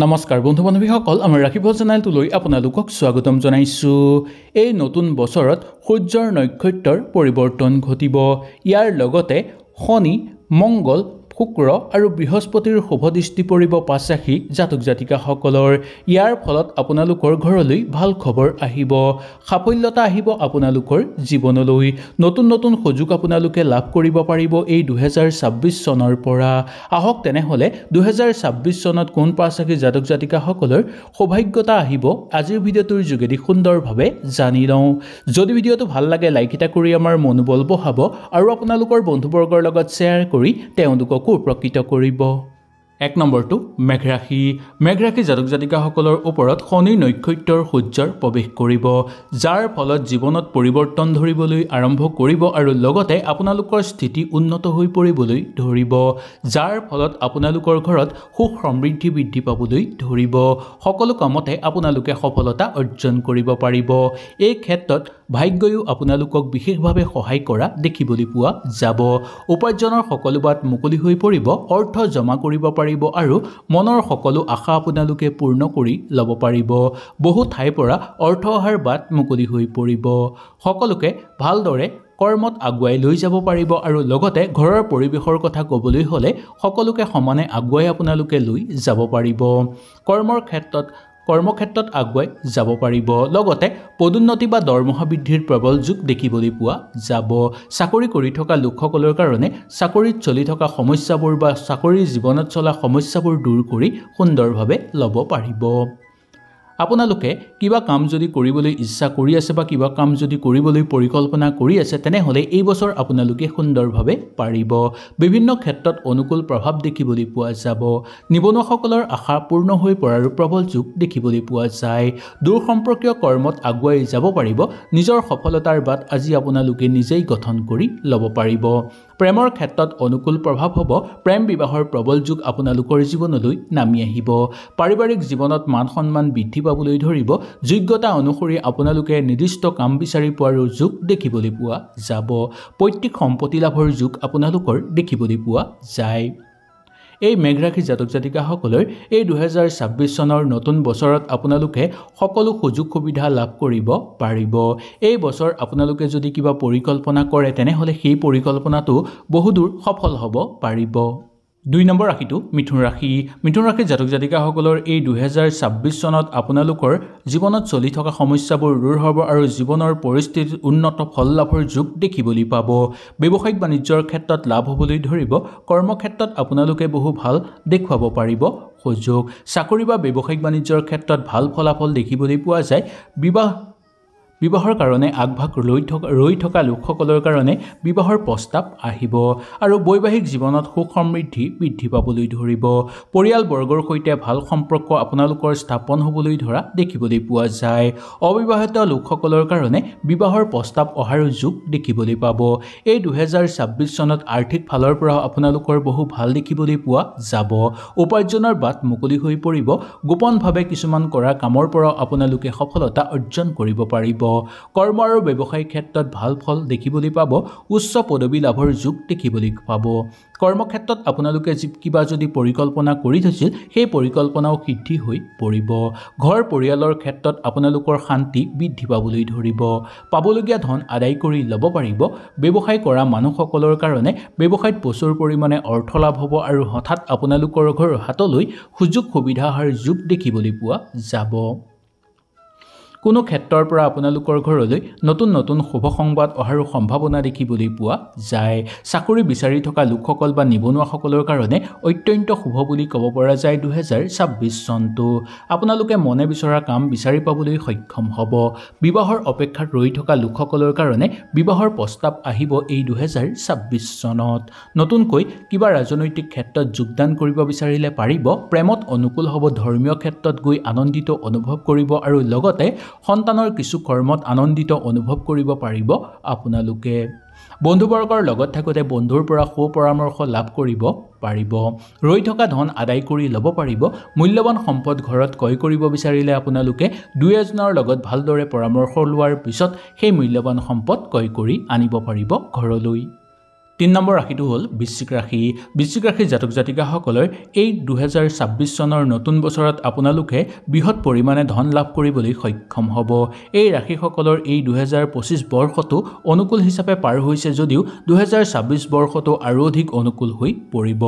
নমস্কাৰ বন্ধু বান্ধৱীসকল আমাৰ ৰাখিব চেনেলটোলৈ আপোনালোকক স্বাগতম জনাইছো। এই নতুন বছৰত সূৰ্যৰ নক্ষত্ৰৰ পৰিৱৰ্তন ঘটিব। ইয়াৰ লগতে শনি, মংগল, শুক্ৰ আৰু বৃহস্পতিৰ শুভদৃষ্টি পৰিব ৫ ৰাশি জাতক জাতিকাসকলৰ। ইয়াৰ ফলত আপোনালোকৰ ঘৰলৈ ভাল খবৰ আহিব, সাফল্যতা আহিব আপোনালোকৰ জীৱনলৈ। নতুন নতুন সুযোগ আপোনালোকে লাভ কৰিব পাৰিব এই ২০২৬ চনৰ পৰা। আহক তেনেহ'লে ২০২৬ চনত কোন ৫ ৰাশি জাতক জাতিকাসকলৰ সৌভাগ্যতা আহিব আজিৰ ভিডিঅ'টোৰ যোগেদি সুন্দৰভাৱে জানি লওঁ। যদি ভিডিঅ'টো ভাল লাগে লাইক এটা কৰি আমাৰ মনোবল বঢ়াব আৰু আপোনালোকৰ বন্ধুবৰ্গৰ লগত শ্বেয়াৰ কৰি তেওঁলোকক উপকৃত কৰিব। ১ নম্বৰটো মেঘ ৰাশি। মেঘ ৰাশি জাতক জাতিকাসকলৰ ওপৰত শনিৰ নক্ষত্ৰৰ সূৰ্যৰ প্ৰৱেশ কৰিব, যাৰ ফলত জীৱনত পৰিৱৰ্তন ধৰিবলৈ আৰম্ভ কৰিব আৰু লগতে আপোনালোকৰ স্থিতি উন্নত হৈ পৰিবলৈ ধৰিব, যাৰ ফলত আপোনালোকৰ ঘৰত সুখ সমৃদ্ধি বৃদ্ধি পাবলৈ ধৰিব। সকলো কামতে আপোনালোকে সফলতা অৰ্জন কৰিব পাৰিব। এই ক্ষেত্ৰত ভাগ্যয়ো আপোনালোকক বিশেষভাৱে সহায় কৰা দেখিবলৈ পোৱা যাব। উপাৰ্জনৰ সকলো বাট মুকলি হৈ পৰিব, অৰ্থ জমা কৰিব পাৰিব আৰু মনৰ সকলো আশা আপোনালোকে পূৰ্ণ কৰি ল'ব পাৰিব। বহু ঠাইৰ পৰা অৰ্থ অহাৰ বাট মুকলি হৈ পৰিব। সকলোকে ভালদৰে কৰ্মত আগুৱাই লৈ যাব পাৰিব আৰু লগতে ঘৰৰ পৰিৱেশৰ কথা ক'বলৈ হ'লে সকলোকে সমানে আগুৱাই আপোনালোকে লৈ যাব পাৰিব। কৰ্মক্ষেত্ৰত আগুৱাই যাব পাৰিব। লগতে পদোন্নতি বা দৰমহা বৃদ্ধিৰ প্ৰবল যোগ দেখিবলৈ পোৱা যাব। চাকৰি কৰি থকা লোকসকলৰ কাৰণে চাকৰিত চলি থকা সমস্যাবোৰ বা চাকৰিৰ জীৱনত চলা সমস্যাবোৰ দূৰ কৰি সুন্দৰভাৱে ল'ব পাৰিব। আপোনালোকে কিবা কাম যদি কৰিবলৈ ইচ্ছা কৰি আছে বা কিবা কাম যদি কৰিবলৈ পৰিকল্পনা কৰি আছে তেনেহ'লে এই বছৰ আপোনালোকে সুন্দৰভাৱে পাৰিব। বিভিন্ন ক্ষেত্ৰত অনুকূল প্ৰভাৱ দেখিবলৈ পোৱা যাব। নিবনুৱাসকলৰ আশা পূৰ্ণ হৈ পৰাৰো প্ৰবল যোগ দেখিবলৈ পোৱা যায়। দূৰ সম্পৰ্কীয় কৰ্মত আগুৱাই যাব পাৰিব। নিজৰ সফলতাৰ বাট আজি আপোনালোকে নিজেই গঠন কৰি ল'ব পাৰিব। প্ৰেমৰ ক্ষেত্ৰত অনুকূল প্ৰভাৱ হ'ব। প্ৰেম বিবাহৰ প্ৰবল যোগ আপোনালোকৰ জীৱনলৈ নামি আহিব। পাৰিবাৰিক জীৱনত মান সন্মান বৃদ্ধি পাবলৈ ধৰিব। যোগ্যতা অনুসৰি আপোনালোকে নিৰ্দিষ্ট কাম বিচাৰি পোৱাৰো যোগ দেখিবলৈ পোৱা যাব। পৈতৃক সম্পত্তি লাভৰ যোগ আপোনালোকৰ দেখিবলৈ পোৱা যায়। এই মেঘ ৰাশি জাতক জাতিকাসকলৰ এই ২০২৬ চনৰ নতুন বছৰত আপোনালোকে সকলো সুযোগ সুবিধা লাভ কৰিব পাৰিব। এই বছৰ আপোনালোকে যদি কিবা পৰিকল্পনা কৰে তেনেহ'লে সেই পৰিকল্পনাটো বহুদূৰ সফল হ'ব পাৰিব। ২ নম্বৰ ৰাশিটো মিথুন ৰাশি। মিথুন ৰাশি জাতক জাতিকাসকলৰ এই ২০২৬ চনত আপোনালোকৰ জীৱনত চলি থকা সমস্যাবোৰ দূৰ হ'ব আৰু জীৱনৰ পৰিস্থিতিত উন্নত ফল লাভৰ যোগ দেখিবলৈ পাব। ব্যৱসায়িক বাণিজ্যৰ ক্ষেত্ৰত লাভ হ'বলৈ ধৰিব। কৰ্মক্ষেত্ৰত আপোনালোকে বহু ভাল দেখুৱাব পাৰিব সুযোগ। চাকৰি বা ব্যৱসায়িক বাণিজ্যৰ ক্ষেত্ৰত ভাল ফলাফল দেখিবলৈ পোৱা যায়। বিবাহৰ কাৰণে আগভাগ ৰৈ থকা লোকসকলৰ কাৰণে বিবাহৰ প্ৰস্তাৱ আহিব আৰু বৈবাহিক জীৱনত সুখ সমৃদ্ধি বৃদ্ধি পাবলৈ ধৰিব। পৰিয়ালবৰ্গৰ সৈতে ভাল সম্পৰ্ক আপোনালোকৰ স্থাপন হ'বলৈ ধৰা দেখিবলৈ পোৱা যায়। অবিবাহিত লোকসকলৰ কাৰণে বিবাহৰ প্ৰস্তাৱ অহাৰ যোগ দেখিবলৈ পাব। এই ২০২৬ চনত আৰ্থিক ফালৰ পৰা আপোনালোকৰ বহু ভাল দেখিবলৈ পোৱা যাব। উপাৰ্জনৰ বাট মুকলি হৈ পৰিব। গোপনভাৱে কিছুমান কৰা কামৰ পৰা আপোনালোকে সফলতা অৰ্জন কৰিব পাৰিব। কৰ্ম আৰু ব্যৱসায়িক ক্ষেত্ৰত ভাল ফল দেখিবলৈ পাব। উচ্চ পদবী লাভৰ যোগ দেখিবলৈ পাব। কৰ্মক্ষেত্ৰত আপোনালোকে কিবা যদি পৰিকল্পনা কৰি থৈছিল সেই পৰিকল্পনাও সিদ্ধি হৈ পৰিব। ঘৰ পৰিয়ালৰ ক্ষেত্ৰত আপোনালোকৰ শান্তি বৃদ্ধি পাবলৈ ধৰিব। পাবলগীয়া ধন আদায় কৰি ল'ব পাৰিব। ব্যৱসায় কৰা মানুহসকলৰ কাৰণে ব্যৱসায়ত প্ৰচুৰ পৰিমাণে অৰ্থ লাভ হ'ব আৰু হঠাৎ আপোনালোকৰ ঘৰৰ হাতলৈ সুযোগ সুবিধা অহাৰ যোগ দেখিবলৈ পোৱা যাব। কোনো ক্ষেত্ৰৰ পৰা আপোনালোকৰ ঘৰলৈ নতুন নতুন শুভ সংবাদ অহাৰো সম্ভাৱনা দেখিবলৈ পোৱা যায়। চাকৰি বিচাৰি থকা লোকসকল বা নিবনুৱাসকলৰ কাৰণে অত্যন্ত শুভ বুলি ক'ব পৰা যায় ২০২৬ চনটো। আপোনালোকে মনে বিচৰা কাম বিচাৰি পাবলৈ সক্ষম হ'ব। বিবাহৰ অপেক্ষাত ৰৈ থকা লোকসকলৰ কাৰণে বিবাহৰ প্ৰস্তাৱ আহিব এই ২০২৬ চনত। নতুনকৈ কিবা ৰাজনৈতিক ক্ষেত্ৰত যোগদান কৰিব বিচাৰিলে পাৰিব। প্ৰেমত অনুকূল হ'ব। ধৰ্মীয় ক্ষেত্ৰত গৈ আনন্দিত অনুভৱ কৰিব আৰু লগতে সন্তানৰ কিছু কৰ্মত আনন্দিত অনুভৱ কৰিব পাৰিব আপোনালোকে। বন্ধুবৰ্গৰ লগত থাকোঁতে বন্ধুৰ পৰা সুপৰামৰ্শ লাভ কৰিব পাৰিব। ৰৈ থকা ধন আদায় কৰি ল'ব পাৰিব। মূল্যৱান সম্পদ ঘৰত ক্ৰয় কৰিব বিচাৰিলে আপোনালোকে দুই এজনৰ লগত ভালদৰে পৰামৰ্শ লোৱাৰ পিছত সেই মূল্যৱান সম্পদ ক্ৰয় কৰি আনিব পাৰিব ঘৰলৈ। 3 নম্বৰ ৰাশিটো হ'ল বৃশ্চিক ৰাশি। বৃশ্চিক ৰাশিৰ জাতক জাতিকাসকলৰ এই 2026 চনৰ নতুন বছৰত আপোনালোকে বৃহৎ পৰিমাণে ধন লাভ কৰিবলৈ সক্ষম হ'ব। এই ৰাশিসকলৰ এই 2025 বৰ্ষটো অনুকূল হিচাপে পাৰ হৈছে যদিও 2026 বৰ্ষটো আৰু অধিক অনুকূল হৈ পৰিব।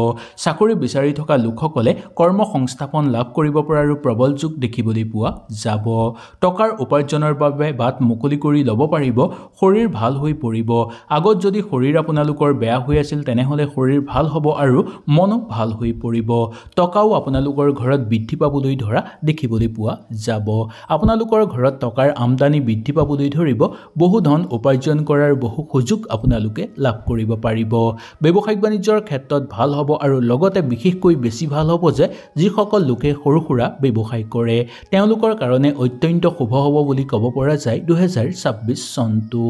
চাকৰি বিচাৰি থকা লোকসকলে কৰ্ম সংস্থাপন লাভ কৰিব পৰাৰো প্ৰবল যোগ দেখিবলৈ পোৱা যাব। টকাৰ উপাৰ্জনৰ বাবে বাট মুকলি কৰি ল'ব পাৰিব। শৰীৰ ভাল হৈ পৰিব। আগত যদি শৰীৰ আপোনালোকৰ বেয়া হৈ আছিল তেনেহলে শৰীৰ ভাল হ'ব আৰু মনো ভাল হৈ পৰিব। টকাও আপোনালোকৰ ঘৰত বৃদ্ধি পাবলৈ ধৰা দেখিবলৈ পোৱা যাব। আপোনালোকৰ ঘৰত টকাৰ আমদানি বৃদ্ধি পাবলৈ ধৰিব। বহু ধন উপাৰ্জন কৰাৰ বহু সুযোগ আপোনালোকে লাভ কৰিব পাৰিব। ব্যৱসায়িক বাণিজ্যৰ ক্ষেত্ৰত ভাল হ'ব আৰু লগতে বিশেষকৈ বেছি ভাল হ'ব যে যিসকল লোকে সৰু সুৰা ব্যৱসায় কৰে তেওঁলোকৰ কাৰণে অত্যন্ত শুভ হ'ব বুলি ক'ব পৰা যায় 2026 চনটো।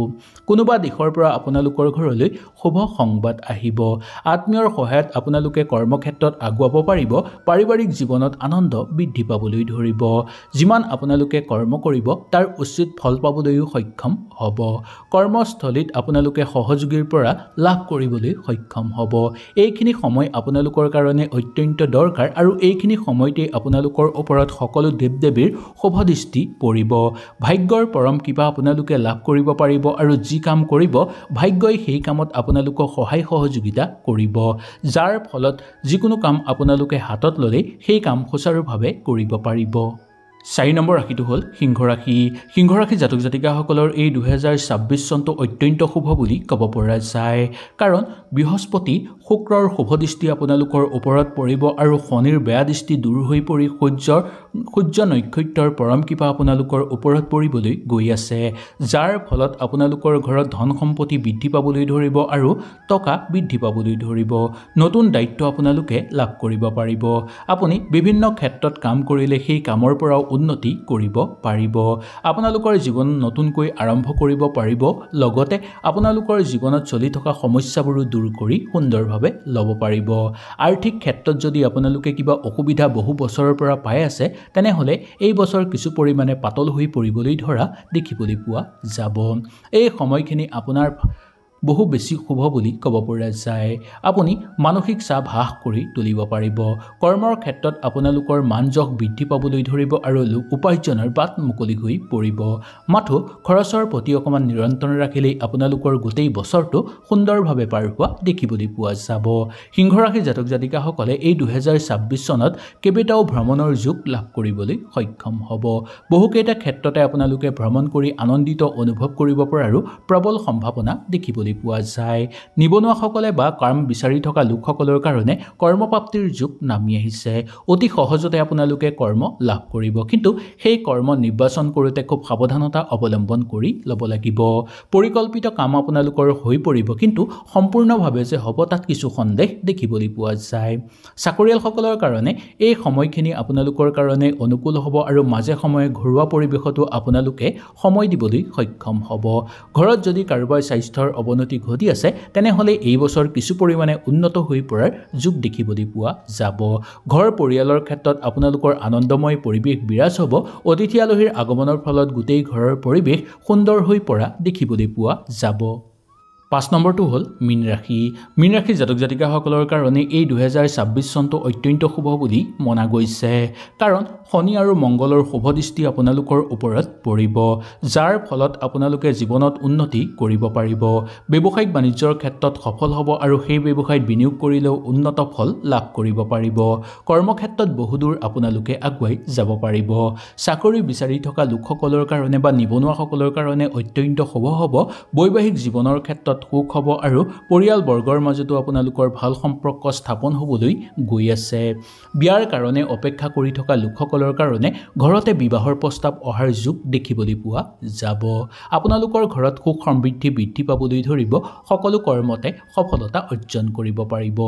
কোনোবা দিশৰ পৰা আপোনালোকৰ ঘৰলৈ শুভ সংবাদ আহিব। আত্মীয়ৰ সহায়ত আপোনালোকে কৰ্মক্ষেত্ৰত আগুৱাব পাৰিব। পাৰিবাৰিক জীৱনত আনন্দ বৃদ্ধি পাবলৈ ধৰিব। যিমান আপোনালোকে কৰ্ম কৰিব তাৰ উচিত ফল পাবলৈও সক্ষম হ'ব। কৰ্মস্থলীত আপোনালোকে সহযোগীৰ পৰা লাভ কৰিবলৈ সক্ষম হ'ব। এইখিনি সময় আপোনালোকৰ কাৰণে অত্যন্ত দৰকাৰ আৰু এইখিনি সময়তে আপোনালোকৰ ওপৰত সকলো দেৱ দেৱীৰ শুভ দৃষ্টি পৰিব। ভাগ্যৰ পৰম কৃপা আপোনালোকে লাভ কৰিব পাৰিব আৰু যি কাম কৰিব ভাগ্যই সেই কামত আপোনালোকক সহায় সহযোগিতা কৰিব। যাৰ ফলত যিকোনো কাম আপোনালোকে হাতত ল'লে সেই কাম সুচাৰুভাৱে কৰিব পাৰিব। 4 নম্বৰ ৰাশিটো হ'ল সিংহ ৰাশি। সিংহ ৰাশিৰ জাতক জাতিকাসকলৰ এই 2026 চনটো অত্যন্ত শুভ বুলি ক'ব পৰা যায়। কাৰণ বৃহস্পতি শুক্ৰৰ শুভ দৃষ্টি আপোনালোকৰ ওপৰত পৰিব আৰু শনিৰ বেয়া দৃষ্টি দূৰ হৈ পৰি সূৰ্য নক্ষত্ৰৰ পৰম কৃপা আপোনালোকৰ ওপৰত পৰিবলৈ গৈ আছে। যাৰ ফলত আপোনালোকৰ ঘৰত ধন সম্পত্তি বৃদ্ধি পাবলৈ ধৰিব আৰু টকা বৃদ্ধি পাবলৈ ধৰিব। নতুন দায়িত্ব আপোনালোকে লাভ কৰিব পাৰিব। আপুনি বিভিন্ন ক্ষেত্ৰত কাম কৰিলে সেই কামৰ পৰাও উন্নতি কৰিব পাৰিব। আপোনালোকৰ জীৱন নতুনকৈ আৰম্ভ কৰিব পাৰিব। লগতে আপোনালোকৰ জীৱনত চলি থকা সমস্যাবোৰো দূৰ কৰি সুন্দৰভাৱে ল'ব পাৰিব। আৰ্থিক ক্ষেত্ৰত যদি আপোনালোকে কিবা অসুবিধা বহু বছৰৰ পৰা পাই আছে তেনেহলে এই বছৰ কিছু পৰিমাণে পাতল হৈ পৰিবলৈ ধৰা দেখিবলৈ পোৱা যাব। এই সময়খিনি আপোনাৰ বহু বেছি শুভ বুলি ক'ব পৰা যায়। আপুনি মানসিক চাপ হ্ৰাস কৰি তুলিব পাৰিব। কৰ্মৰ ক্ষেত্ৰত আপোনালোকৰ মান যশ বৃদ্ধি পাবলৈ ধৰিব আৰু উপাৰ্জনৰ বাট মুকলি হৈ পৰিব। মাথো খৰচৰ প্ৰতি অকণমান নিয়ন্ত্ৰণ ৰাখিলেই আপোনালোকৰ গোটেই বছৰটো সুন্দৰভাৱে পাৰ হোৱা দেখিবলৈ পোৱা যাব। সিংহ ৰাশিৰ জাতক জাতিকাসকলে এই 2026 চনত কেইবাটাও ভ্ৰমণৰ যোগ লাভ কৰিবলৈ সক্ষম হ'ব। বহুকেইটা ক্ষেত্ৰতে আপোনালোকে ভ্ৰমণ কৰি আনন্দিত অনুভৱ কৰিব পৰাৰো প্ৰবল সম্ভাৱনা দেখিবলৈ পোৱা যায়। নিবনুৱাসকলে বা কাম বিচাৰি থকা লোকসকলৰ কাৰণে কৰ্মপ্ৰাপ্তিৰ যোগ নামি আহিছে। অতি সহজতে আপোনালোকে কৰ্ম লাভ কৰিব, কিন্তু সেই কৰ্ম নিৰ্বাচন কৰোঁতে খুব সাৱধানতা অৱলম্বন কৰি ল'ব লাগিব। পৰিকল্পিত কাম আপোনালোকৰ হৈ পৰিব, কিন্তু সম্পূৰ্ণভাৱে যে হ'ব তাত কিছু সন্দেহ দেখিবলৈ পোৱা যায়। চাকৰিয়ালসকলৰ কাৰণে এই সময়খিনি আপোনালোকৰ কাৰণে অনুকূল হ'ব আৰু মাজে সময়ে ঘৰুৱা পৰিৱেশতো আপোনালোকে সময় দিবলৈ সক্ষম হ'ব। ঘৰত যদি কাৰোবাৰ স্বাস্থ্যৰ অৱনতি ঘটি আছে তেনেহলে এই বছৰ কিছু পৰিমাণে উন্নত হৈ পৰাৰ যোগ দেখিবলৈ পোৱা যাব। ঘৰ পৰিয়ালৰ ক্ষেত্ৰত আপোনালোকৰ আনন্দময় পৰিৱেশ বিৰাজ হ'ব। অতিথি আলহীৰ আগমনৰ ফলত গোটেই ঘৰৰ পৰিৱেশ সুন্দৰ হৈ পৰা দেখিবলৈ পোৱা যাব। 5 নম্বৰটো হ'ল মীন ৰাশি। মীন ৰাশিৰ জাতক জাতিকাসকলৰ কাৰণে এই 2026 চনটো অত্যন্ত শুভ বুলি মনা গৈছে। কাৰণ শনি আৰু মংগলৰ শুভ দৃষ্টি আপোনালোকৰ ওপৰত পৰিব। যাৰ ফলত আপোনালোকে জীৱনত উন্নতি কৰিব পাৰিব। ব্যৱসায়িক বাণিজ্যৰ ক্ষেত্ৰত সফল হ'ব আৰু সেই ব্যৱসায়ত বিনিয়োগ কৰিলেও উন্নত ফল লাভ কৰিব পাৰিব। কৰ্মক্ষেত্ৰত বহুদূৰ আপোনালোকে আগুৱাই যাব পাৰিব। চাকৰি বিচাৰি থকা লোকসকলৰ কাৰণে বা নিবনুৱাসকলৰ কাৰণে অত্যন্ত শুভ হ'ব। বৈবাহিক জীৱনৰ ক্ষেত্ৰত সুখ হ'ব আৰু পৰিয়ালবৰ্গৰ মাজতো আপোনালোকৰ ভাল সম্পৰ্ক স্থাপন হ'বলৈ গৈ আছে। বিয়াৰ কাৰণে অপেক্ষা কৰি থকা লোকসকলৰ কাৰণে ঘৰতে বিবাহৰ প্ৰস্তাৱ অহাৰ যোগ দেখিবলৈ পোৱা যাব। আপোনালোকৰ ঘৰত সুখ সমৃদ্ধি বৃদ্ধি পাবলৈ ধৰিব। সকলো কৰ্মতে সফলতা অৰ্জন কৰিব পাৰিব।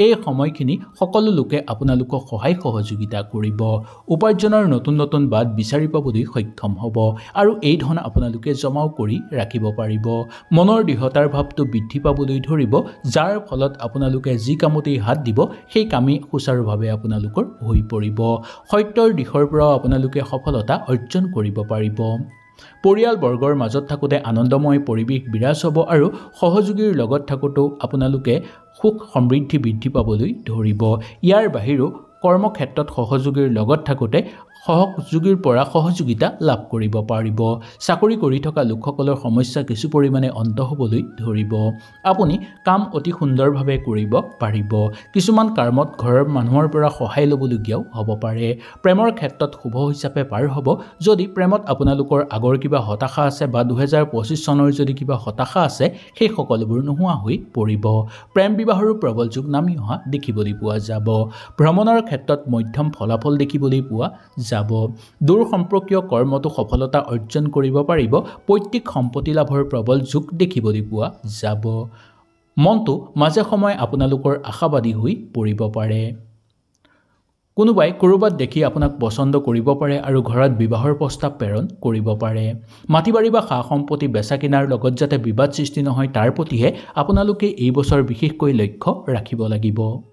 এই সময়খিনি সকলো লোকে আপোনালোকক সহায় সহযোগিতা কৰিব। উপাৰ্জনৰ নতুন নতুন বাট বিচাৰি পাবলৈ সক্ষম হ'ব আৰু এই ধন আপোনালোকে জমাও কৰি ৰাখিব পাৰিব। মনৰ দৃঢ়তাৰ ভাৱটো বৃদ্ধি পাবলৈ ধৰিব। যাৰ ফলত আপোনালোকে যি কামতেই হাত দিব সেই কামেই সুচাৰুভাৱে আপোনালোকৰ হৈ পৰিব। সত্যৰ দিশৰ পৰাও আপোনালোকে সফলতা অৰ্জন কৰিব পাৰিব। পৰিয়ালবৰ্গৰ মাজত থাকোঁতে আনন্দময় পৰিৱেশ বিৰাজ হ'ব আৰু সহযোগীৰ লগত থাকোঁতেও আপোনালোকে সুখ সমৃদ্ধি বৃদ্ধি পাবলৈ ধৰিব। ইয়াৰ বাহিৰেও কৰ্মক্ষেত্ৰত সহযোগীৰ লগত থাকোঁতে সহযোগীৰ পৰা সহযোগিতা লাভ কৰিব পাৰিব। চাকৰি কৰি থকা লোকসকলৰ সমস্যা কিছু পৰিমাণে অন্ত হ'বলৈ ধৰিব। আপুনি কাম অতি সুন্দৰভাৱে কৰিব পাৰিব। কিছুমান কামত ঘৰৰ মানুহৰ পৰা সহায় ল'বলগীয়াও হ'ব পাৰে। প্ৰেমৰ ক্ষেত্ৰত শুভ হিচাপে পাৰ হ'ব। যদি প্ৰেমত আপোনালোকৰ আগৰ কিবা হতাশা আছে বা 2025 চনৰ যদি কিবা হতাশা আছে, সেই সকলোবোৰ নোহোৱা হৈ পৰিব। প্ৰেম বিবাহৰো প্ৰবল যোগ নামি অহা দেখিবলৈ পোৱা যাব। ভ্ৰমণৰ ক্ষেত্ৰত মধ্যম ফলাফল দেখিবলৈ পোৱা যাব। দূৰ সম্পৰ্কীয় কৰ্মতো সফলতা অৰ্জন কৰিব পাৰিব। পৈতৃক সম্পত্তি লাভৰ প্ৰবল যোগ দেখিবলৈ পোৱা যাব। মনটো মাজে সময়ে আপোনালোকৰ আশাবাদী হৈ পৰিব পাৰে। কোনোবাই ক'ৰবাত দেখি আপোনাক পচন্দ কৰিব পাৰে আৰু ঘৰত বিবাহৰ প্ৰস্তাৱ প্ৰেৰণ কৰিব পাৰে। মাটি বাৰী বা সা সম্পত্তি বেচা কিনাৰ লগত যাতে বিবাদ সৃষ্টি নহয় তাৰ প্ৰতিহে আপোনালোকে এই বছৰ বিশেষকৈ লক্ষ্য ৰাখিব লাগিব।